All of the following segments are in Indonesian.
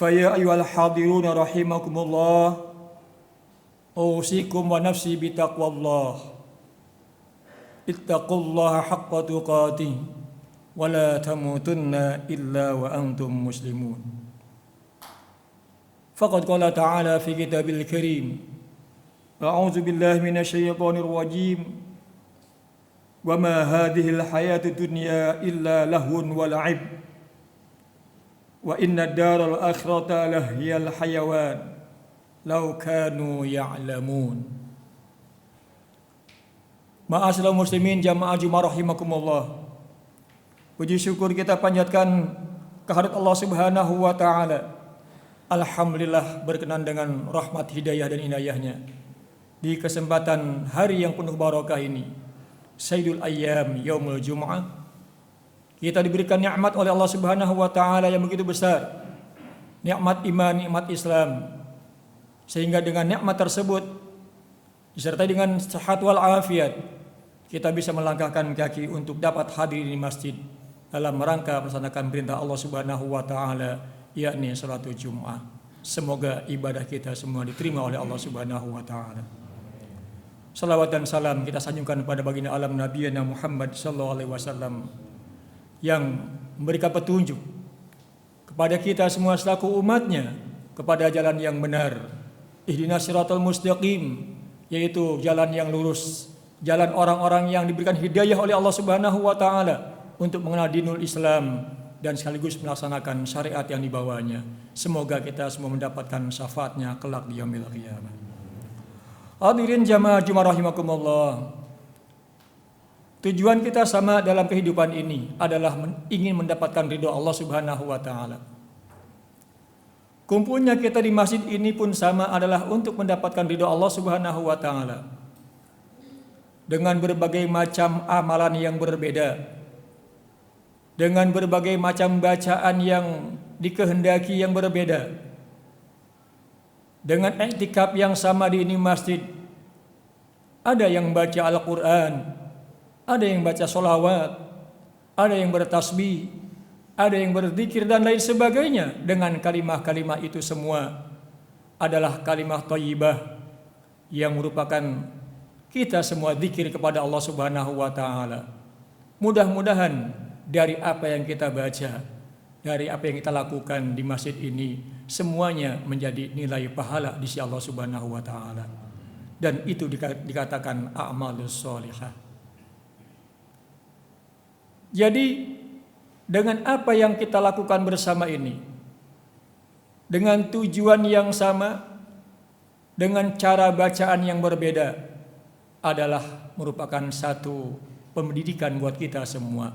Faya ayyuhal hadirun rahimakumullah, usikum wa nafsi bitaqwallah. Ittaqullaha haqqa tuqatih wa la tamutunna illa wa antum muslimun. Faqad qala ta'ala fi kitabil karim, a'udzu billahi minasy syaithanir rajim. Wa ma hadhil hayatud dunya illa lahwun wa la'ib. Wa inna daral akhirata lahiyal hayawan law kanu ya'lamun. Ma'asyiral muslimin jamaah Jumat rahimakumullah. Puji syukur kita panjatkan kehadirat Allah Subhanahu wa taala. Alhamdulillah berkenan dengan rahmat hidayah dan inayahnya di kesempatan hari yang penuh barakah ini, Sayyidul Ayyam Yaumul Jum'ah. Kita diberikan nikmat oleh Allah Subhanahu wa taala yang begitu besar. Nikmat iman, nikmat Islam. Sehingga dengan nikmat tersebut disertai dengan sehat wal afiat, kita bisa melangkahkan kaki untuk dapat hadir di masjid dalam rangka melaksanakan perintah Allah Subhanahu wa taala, yakni salatul Jum'ah. Semoga ibadah kita semua diterima oleh Allah Subhanahu wa taala. Salawat dan salam kita sanjungkan kepada baginda alam Nabi Muhammad sallallahu alaihi wasallam yang memberikan petunjuk kepada kita semua selaku umatnya kepada jalan yang benar. Ihdinas siratal mustaqim, yaitu jalan yang lurus, jalan orang-orang yang diberikan hidayah oleh Allah Subhanahu wa taala untuk mengenal dinul Islam dan sekaligus melaksanakan syariat yang dibawanya. Semoga kita semua mendapatkan syafaatnya kelak di yaumil qiyamah. Hadirin jamaah Jumat rahimakumullah. Tujuan kita sama dalam kehidupan ini adalah ingin mendapatkan ridho Allah Subhanahu wa taala. Kumpulnya kita di masjid ini pun sama, adalah untuk mendapatkan ridho Allah Subhanahu wa taala. Dengan berbagai macam amalan yang berbeda, dengan berbagai macam bacaan yang dikehendaki yang berbeda, dengan i'tikaf yang sama di ini masjid. Ada yang baca Al-Quran, ada yang baca sholawat, ada yang bertasbih, ada yang berzikir dan lain sebagainya. Dengan kalimah-kalimah itu semua adalah kalimah thayyibah yang merupakan kita semua zikir kepada Allah Subhanahu wa taala. Mudah-mudahan dari apa yang kita baca, dari apa yang kita lakukan di masjid ini, semuanya menjadi nilai pahala di sisi Allah Subhanahu wa taala. Dan itu dikatakan a'malus sholihah. Jadi dengan apa yang kita lakukan bersama ini, dengan tujuan yang sama, dengan cara bacaan yang berbeda, adalah merupakan satu pendidikan buat kita semua,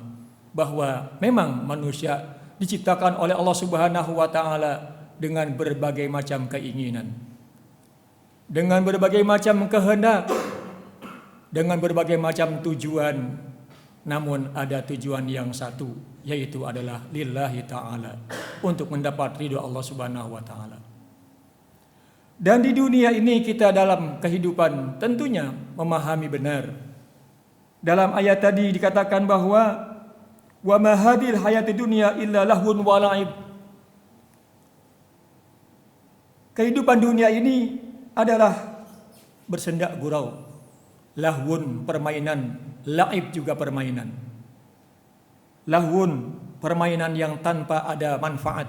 bahwa memang manusia diciptakan oleh Allah Subhanahu wa taala dengan berbagai macam keinginan, dengan berbagai macam kehendak, dengan berbagai macam tujuan. Namun ada tujuan yang satu, yaitu adalah lillahi ta'ala, untuk mendapat ridho Allah Subhanahu wa ta'ala. Dan di dunia ini kita dalam kehidupan tentunya memahami benar. Dalam ayat tadi dikatakan bahwa wa ma hadhil hayatid dunya illa lahwun wa la'ib. Kehidupan dunia ini adalah bersendak gurau. Lahwun permainan, la'ib juga permainan. Lahwun permainan yang tanpa ada manfaat.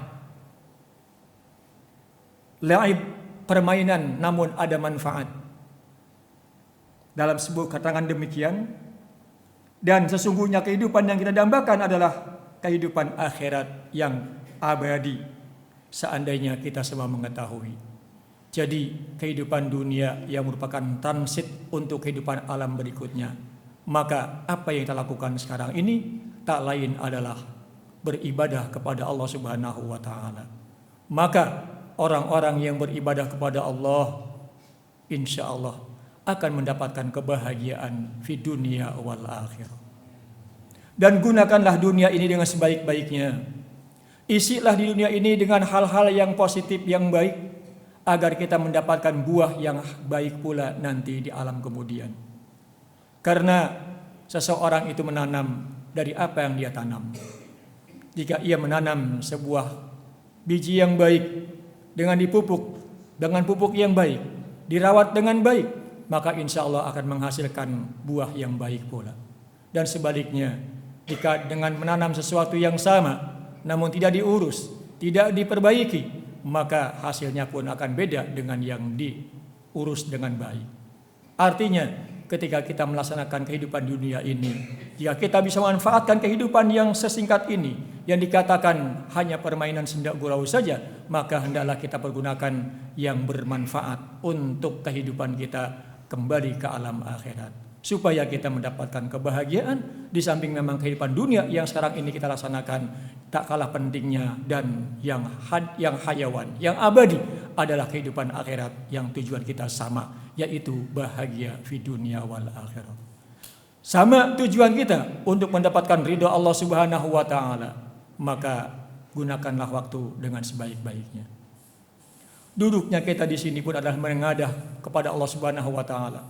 La'ib permainan namun ada manfaat. Dalam sebuah keterangan demikian, dan sesungguhnya kehidupan yang kita dambakan adalah kehidupan akhirat yang abadi, seandainya kita semua mengetahui. Jadi kehidupan dunia yang merupakan transit untuk kehidupan alam berikutnya. Maka apa yang kita lakukan sekarang ini tak lain adalah beribadah kepada Allah Subhanahu wa taala. Maka orang-orang yang beribadah kepada Allah, insya Allah akan mendapatkan kebahagiaan di dunia wal akhirah. Dan gunakanlah dunia ini dengan sebaik-baiknya. Isilah di dunia ini dengan hal-hal yang positif, yang baik, agar kita mendapatkan buah yang baik pula nanti di alam kemudian. Karena seseorang itu menanam dari apa yang dia tanam. Jika ia menanam sebuah biji yang baik dengan dipupuk dengan pupuk yang baik, dirawat dengan baik, maka insya Allah akan menghasilkan buah yang baik pula. Dan sebaliknya, jika dengan menanam sesuatu yang sama namun tidak diurus, tidak diperbaiki, maka hasilnya pun akan beda dengan yang diurus dengan baik. Artinya, ketika kita melaksanakan kehidupan dunia ini, jika kita bisa memanfaatkan kehidupan yang sesingkat ini, yang dikatakan hanya permainan senda gurau saja, maka hendaklah kita pergunakan yang bermanfaat untuk kehidupan kita kembali ke alam akhirat, supaya kita mendapatkan kebahagiaan di samping memang kehidupan dunia yang sekarang ini kita laksanakan tak kalah pentingnya, dan yang hayawan, yang abadi adalah kehidupan akhirat yang tujuan kita sama, yaitu bahagia fi dunia wal akhirat. Sama tujuan kita untuk mendapatkan ridha Allah Subhanahu wa taala, maka gunakanlah waktu dengan sebaik-baiknya. Duduknya kita di sini pun adalah mengadah kepada Allah Subhanahu wa taala.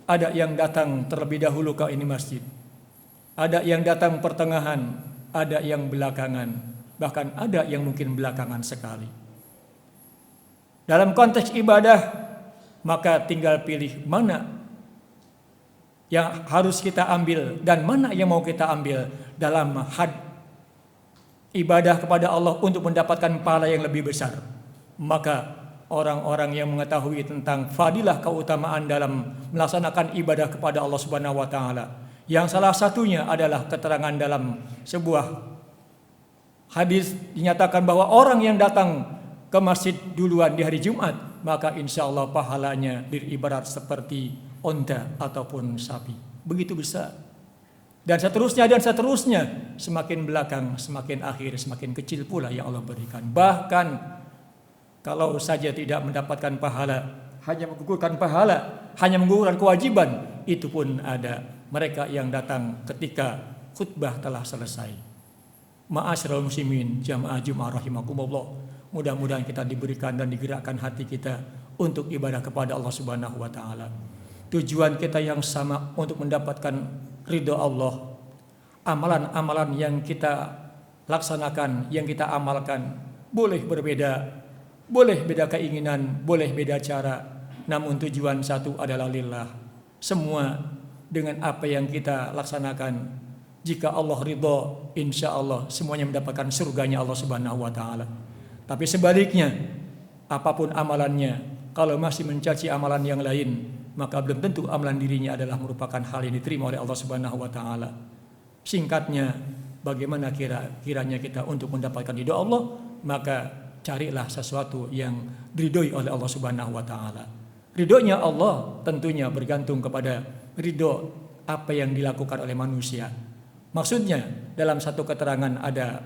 Ada yang datang terlebih dahulu ke ini masjid, ada yang datang pertengahan, ada yang belakangan, bahkan ada yang mungkin belakangan sekali. Dalam konteks ibadah, maka tinggal pilih mana yang harus kita ambil dan mana yang mau kita ambil dalam ibadah kepada Allah untuk mendapatkan pahala yang lebih besar. Maka orang-orang yang mengetahui tentang fadilah keutamaan dalam melaksanakan ibadah kepada Allah Subhanahu wa taala, yang salah satunya adalah keterangan dalam sebuah hadis dinyatakan bahwa orang yang datang ke masjid duluan di hari Jumat, maka insya Allah pahalanya beribarat seperti onta ataupun sapi. Begitu besar. Dan seterusnya, semakin belakang, semakin akhir, semakin kecil pula yang Allah berikan. Bahkan kalau saja tidak mendapatkan pahala, hanya menggugurkan pahala, hanya menggugurkan kewajiban, itu pun ada mereka yang datang ketika khutbah telah selesai. Ma'asyiral muslimin jamaah Jumat rahimakumullah, mudah-mudahan kita diberikan dan digerakkan hati kita untuk ibadah kepada Allah Subhanahu wa taala. Tujuan kita yang sama untuk mendapatkan ridha Allah. Amalan-amalan yang kita laksanakan, yang kita amalkan boleh berbeda, boleh beda keinginan, boleh beda cara, namun tujuan satu adalah lillah. Semua dengan apa yang kita laksanakan, jika Allah ridha, insya Allah semuanya mendapatkan surganya Allah Subhanahu wa taala. Tapi sebaliknya, apapun amalannya, kalau masih mencaci amalan yang lain, maka belum tentu amalan dirinya adalah merupakan hal yang diterima oleh Allah Subhanahu wa taala. Singkatnya, bagaimana kiranya kita untuk mendapatkan ridha Allah, maka carilah sesuatu yang diridhoi oleh Allah Subhanahu wa taala. Ridhonya Allah tentunya bergantung kepada ridho apa yang dilakukan oleh manusia. Maksudnya dalam satu keterangan ada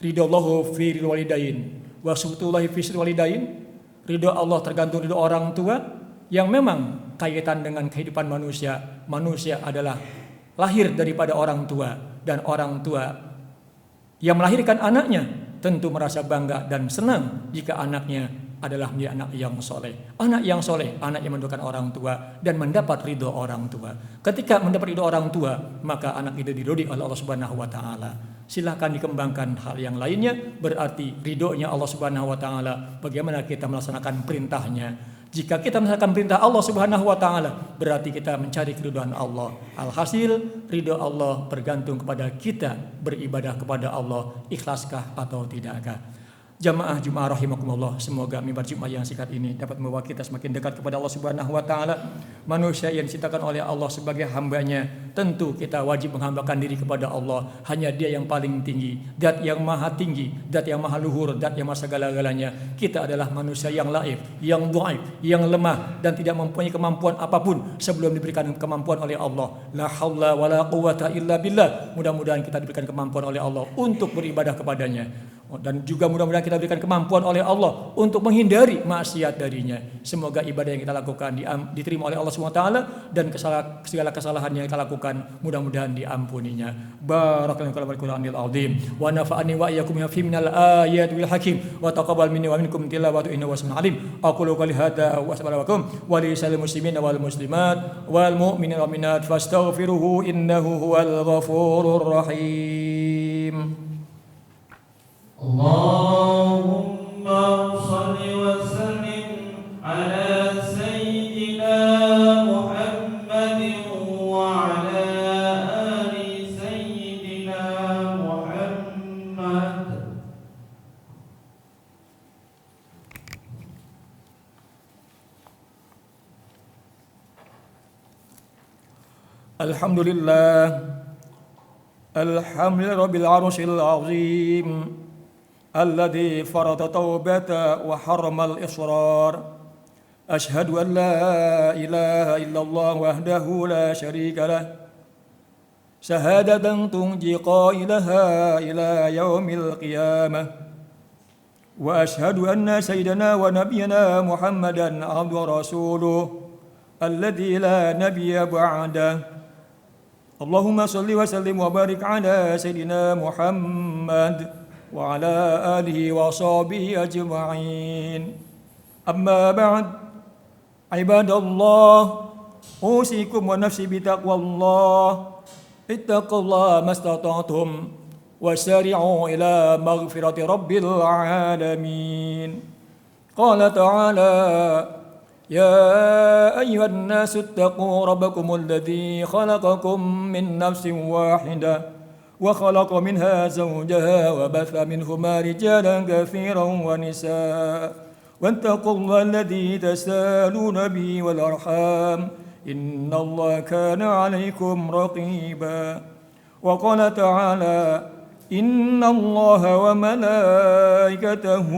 ridhollahu fi ridhil walidain wa suhtullahi fi ridhil walidain. Ridho Allah tergantung ridho orang tua, yang memang kaitan dengan kehidupan manusia. Manusia adalah lahir daripada orang tua, dan orang tua yang melahirkan anaknya tentu merasa bangga dan senang jika anaknya adalah menjadi anak yang soleh. Anak yang soleh, anak yang mendoakan orang tua dan mendapat ridho orang tua. Ketika mendapat ridho orang tua, maka anak itu diridhoi oleh Allah Subhanahu wa taala. Silahkan dikembangkan hal yang lainnya, berarti ridhonya Allah Subhanahu wa taala. Bagaimana kita melaksanakan perintahnya? Jika kita melaksanakan perintah Allah Subhanahu wa taala, berarti kita mencari keridhaan Allah. Alhasil, ridho Allah bergantung kepada kita beribadah kepada Allah, ikhlaskah atau tidakkah. Jamaah Jumat rahimakumullah, semoga mimbar Jumat yang singkat ini dapat membawa kita semakin dekat kepada Allah Subhanahu wa taala. Manusia yang diciptakan oleh Allah sebagai hambanya, tentu kita wajib menghambakan diri kepada Allah. Hanya Dia yang paling tinggi, Zat yang maha tinggi, Zat yang maha luhur, Zat yang maha segala-galanya. Kita adalah manusia yang laif, yang dhaif, yang lemah dan tidak mempunyai kemampuan apapun sebelum diberikan kemampuan oleh Allah. La haula wala quwata illa billah. Mudah-mudahan kita diberikan kemampuan oleh Allah untuk beribadah kepadanya. Dan juga mudah-mudahan kita berikan kemampuan oleh Allah untuk menghindari maksiat darinya. Semoga ibadah yang kita lakukan diterima oleh Allah SWT, dan segala kesalahan yang kita lakukan mudah-mudahan diampuninya. Barakallahu Qur'anil azim wa nafa'ani wa iyyakum fi minal ayati wal hakim wa taqabbal minni wa minkum tilawatu innahu wasmi'un alim. Aqulu qouli hadza wa assalamualaikum wa lisal muslimin wal muslimat wal mu'minina wal mu'minat fastaghfiruhu innahu huwal ghafurur rahim. Allah Alhamdulillah, alhamdulillah rabbil arsyil azim, alladzi farada taubata wa harramal israr. Ashhadu an la ilaha illallah wahdahu la syarika lah, syahadatan tunji qailaha ila yaumil qiyamah. Wa ashhadu anna sayyidana wa nabiyyana Muhammadan abduhu wa rasuluh alladzi la nabiyya ba'dah. Allahumma salli wa sallim wa barik ala sayyidina Muhammad wa ala alihi wa sahbihi ajma'in. Amma ba'd, ibadallah, usikum wa nafsi bitaqwallah. Ittaqullaha mastata'tum wasari'u ila maghfirati rabbil alamin. Qala ta'ala: ya ayyuhan nasu ittaqu rabbakumul ladzi khalaqakum min nafsin wahidah wa khalaqa minha zawjaha wa batha minhuma rijalan katsiran wa nisaa. واتقوا الله الذي تسالون به والأرحام إن الله كان عليكم رقيبا. وقال تعالى: إن الله وملائكته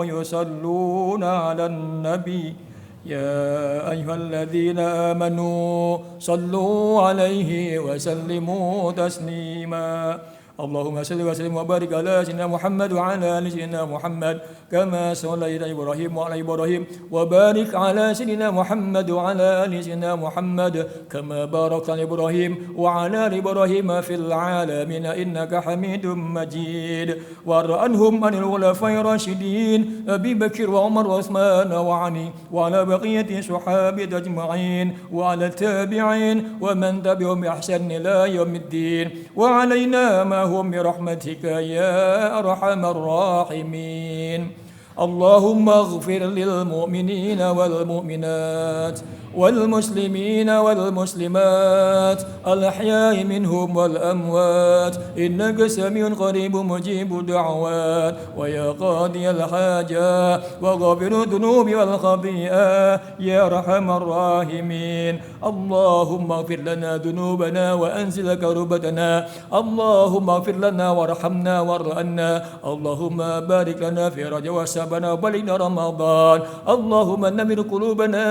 يصلون على النبي يا أيها الذين آمنوا صلوا عليه وسلموا تسليما. اللهم صل وسلم وبارك على سيدنا محمد وعلى ال سيدنا محمد كما صليت على ابراهيم وعلى ابراهيم وبارك على سيدنا محمد وعلى ال سيدنا محمد كما باركت على ابراهيم وعلى ال ابراهيم في العالمين انك حميد مجيد. وارض عنهم عن الخلفاء الراشدين ابي بكر وعمر وعثمان وعلي وعلى بقيه صحابه اجمعين وعلى التابعين ومن تبعهم باحسان الى يوم الدين وعلينا ما هم برحمتك يا أرحم الراحمين. اللهم اغفر للمؤمنين والمؤمنات والمسلمين والمسلمات الأحياء منهم والأموات إنك سميع قريب مجيب الدعوات ويا قاضي الحاجات وغافر الذنوب والخطيئة يا أرحم الراحمين. اللهم اغفر لنا ذنوبنا وأنزل كربتنا. اللهم اغفر لنا وارحمنا وارض عنا. اللهم بارك لنا في رجب وشعبان وبلغنا رمضان. اللهم نمر قلوبنا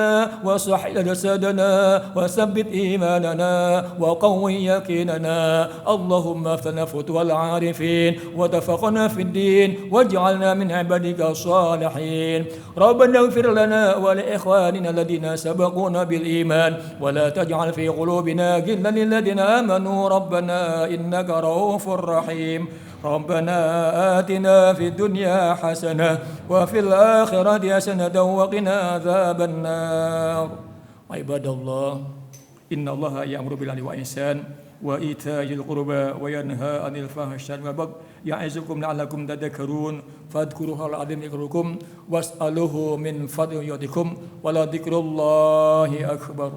وصحح جسدنا وثبت إيماننا وقوي يقيننا. اللهم افتنا فتوى العارفين وتفقنا في الدين واجعلنا من عبادك الصالحين. ربنا اغفر لنا ولإخواننا الذين سبقونا بالإيمان ولا تجعل في قلوبنا غلا للذين آمنوا ربنا إنك رؤوف رحيم. ربنا آتنا في الدنيا حسنة وفي الآخرة حسنة وقنا عذاب النار. عباد الله، إن الله يأمر بالعدل والإحسان وإيتاء ذي القربى وينهى عن الفحشاء والبغي يعظكم لعلكم تذكرون. فاذكروه العظيم يذكركم واسألوه من فضله يعطكم ولذكر الله أكبر.